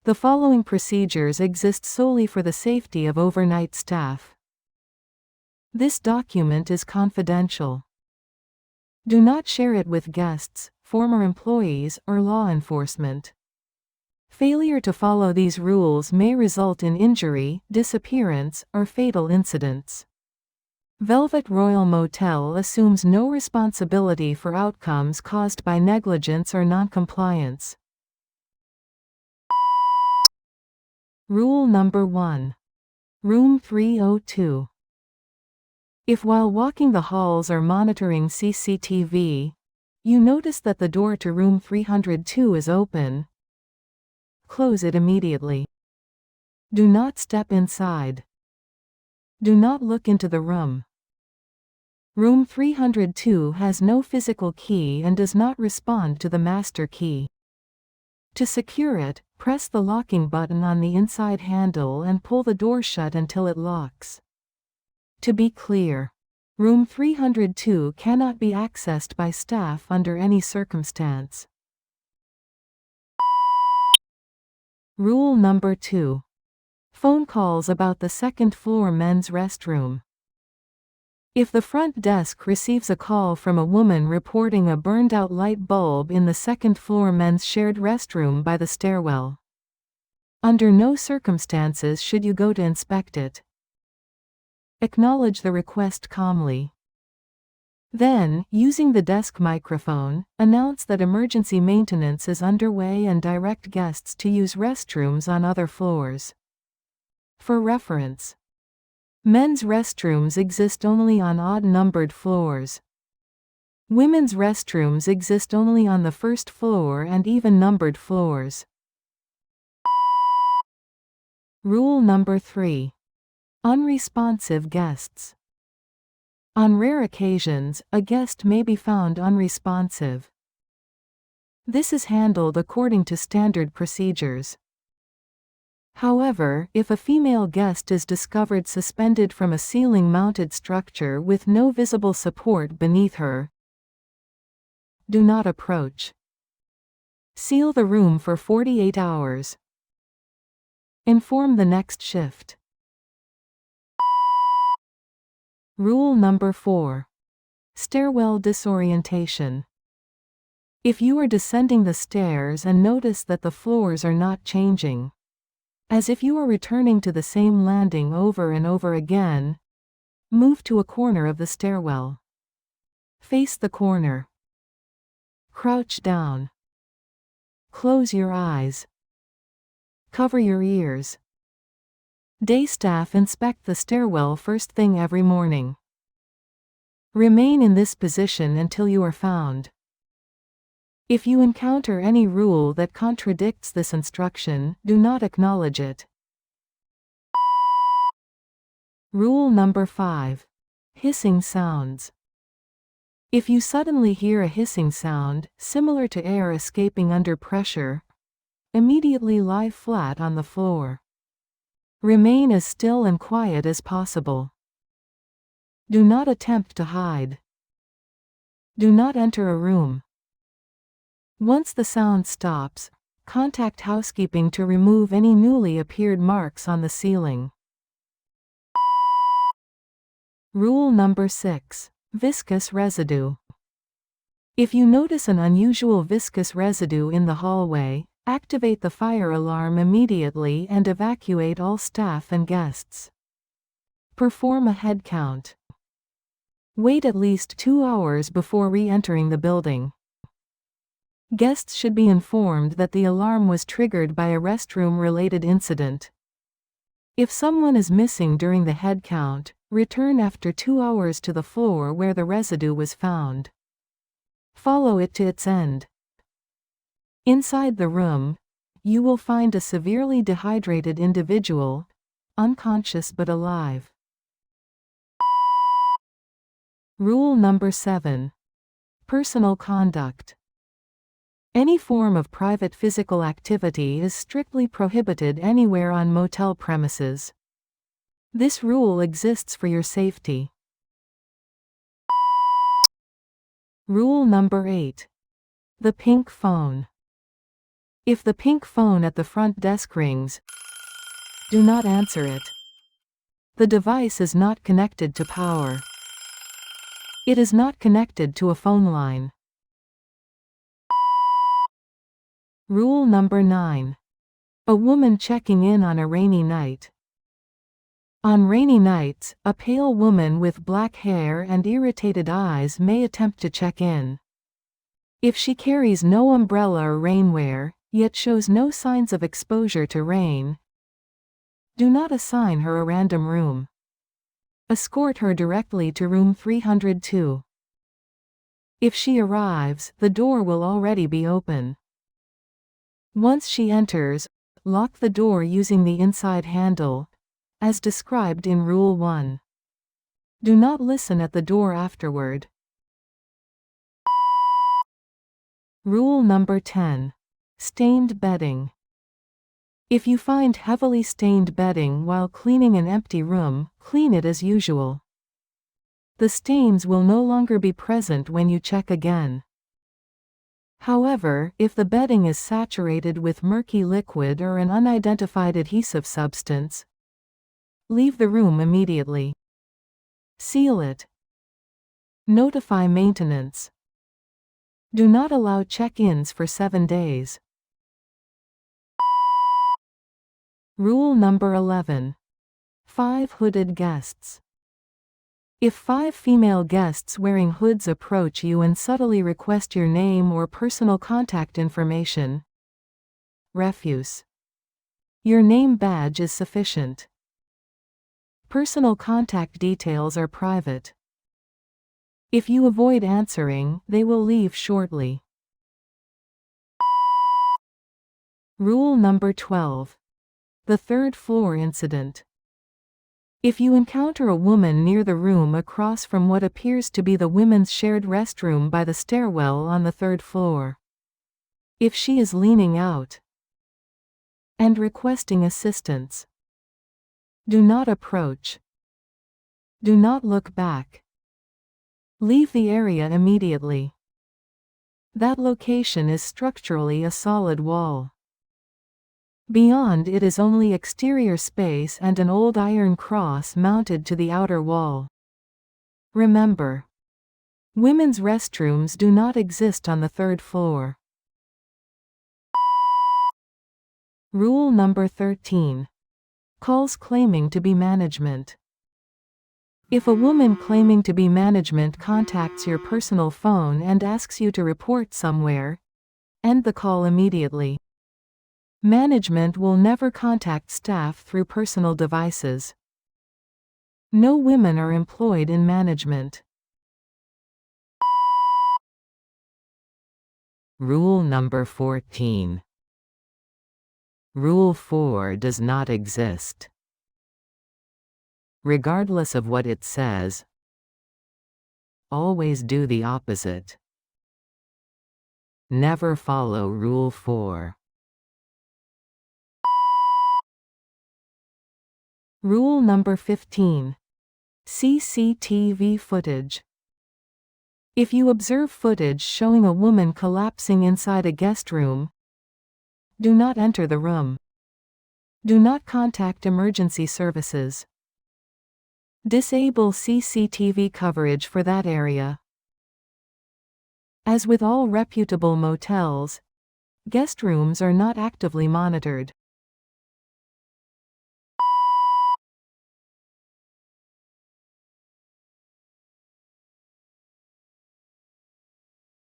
The following procedures exist solely for the safety of overnight staff. This document is confidential. Do not share it with guests, former employees, or law enforcement. Failure to follow these rules may result in injury, disappearance, or fatal incidents. Velvet Royal Motel assumes no responsibility for outcomes caused by negligence or noncompliance. Rule number 1. Room 302. If while walking the halls or monitoring CCTV, you notice that the door to room 302 is open, close it immediately. Do not step inside. Do not look into the room. Room 302 has no physical key and does not respond to the master key. To secure it, press the locking button on the inside handle and pull the door shut until it locks. To be clear, room 302 cannot be accessed by staff under any circumstance. Rule number 2. Phone calls about the second floor men's restroom. If the front desk receives a call from a woman reporting a burned-out light bulb in the second floor men's shared restroom by the stairwell, under no circumstances should you go to inspect it. Acknowledge the request calmly. Then, using the desk microphone, announce that emergency maintenance is underway and direct guests to use restrooms on other floors. For reference, men's restrooms exist only on odd-numbered floors. Women's restrooms exist only on the first floor and even-numbered floors. Rule number 3. Unresponsive guests. On rare occasions, a guest may be found unresponsive. This is handled according to standard procedures. However, if a female guest is discovered suspended from a ceiling-mounted structure with no visible support beneath her, do not approach. Seal the room for 48 hours. Inform the next shift. Rule number 4. Stairwell disorientation. If you are descending the stairs and notice that the floors are not changing, as if you are returning to the same landing over and over again, move to a corner of the stairwell. Face the corner. Crouch down. Close your eyes. Cover your ears. Day staff inspect the stairwell first thing every morning. Remain in this position until you are found. If you encounter any rule that contradicts this instruction, do not acknowledge it. Rule number 5. Hissing sounds. If you suddenly hear a hissing sound, similar to air escaping under pressure, immediately lie flat on the floor. Remain as still and quiet as possible. Do not attempt to hide. Do not enter a room. Once the sound stops, contact housekeeping to remove any newly appeared marks on the ceiling. Rule number 6. Viscous residue. If you notice an unusual viscous residue in the hallway, activate the fire alarm immediately and evacuate all staff and guests. Perform a head count. Wait at least 2 hours before re-entering the building. Guests should be informed that the alarm was triggered by a restroom-related incident. If someone is missing during the head count, return after 2 hours to the floor where the residue was found. Follow it to its end. Inside the room, you will find a severely dehydrated individual, unconscious but alive. Rule number 7. Personal conduct. Any form of private physical activity is strictly prohibited anywhere on motel premises. This rule exists for your safety. Rule number 8. The pink phone. If the pink phone at the front desk rings, do not answer it. The device is not connected to power. It is not connected to a phone line. Rule number 9. A woman checking in on a rainy night. On rainy nights, a pale woman with black hair and irritated eyes may attempt to check in. If she carries no umbrella or rainwear, yet shows no signs of exposure to rain, do not assign her a random room. Escort her directly to room 302. If she arrives, the door will already be open. Once she enters, lock the door using the inside handle, as described in Rule 1. Do not listen at the door afterward. Rule number 10. Stained bedding. If you find heavily stained bedding while cleaning an empty room, clean it as usual. The stains will no longer be present when you check again. However, if the bedding is saturated with murky liquid or an unidentified adhesive substance, leave the room immediately. Seal it. Notify maintenance. Do not allow check-ins for 7 days. Rule number 11. 5 hooded guests. If 5 female guests wearing hoods approach you and subtly request your name or personal contact information, refuse. Your name badge is sufficient. Personal contact details are private. If you avoid answering, they will leave shortly. Rule number 12. The third floor incident. If you encounter a woman near the room across from what appears to be the women's shared restroom by the stairwell on the 3rd floor, if she is leaning out and requesting assistance, do not approach. Do not look back. Leave the area immediately. That location is structurally a solid wall. Beyond it is only exterior space and an old iron cross mounted to the outer wall. Remember, women's restrooms do not exist on the 3rd floor. Rule number 13. Calls claiming to be management. If a woman claiming to be management contacts your personal phone and asks you to report somewhere, end the call immediately. Management will never contact staff through personal devices. No women are employed in management. Rule number 14. Rule 4 does not exist. Regardless of what it says, always do the opposite. Never follow Rule 4. Rule number 15. CCTV footage. If you observe footage showing a woman collapsing inside a guest room, do not enter the room. Do not contact emergency services. Disable CCTV coverage for that area. As with all reputable motels, guest rooms are not actively monitored.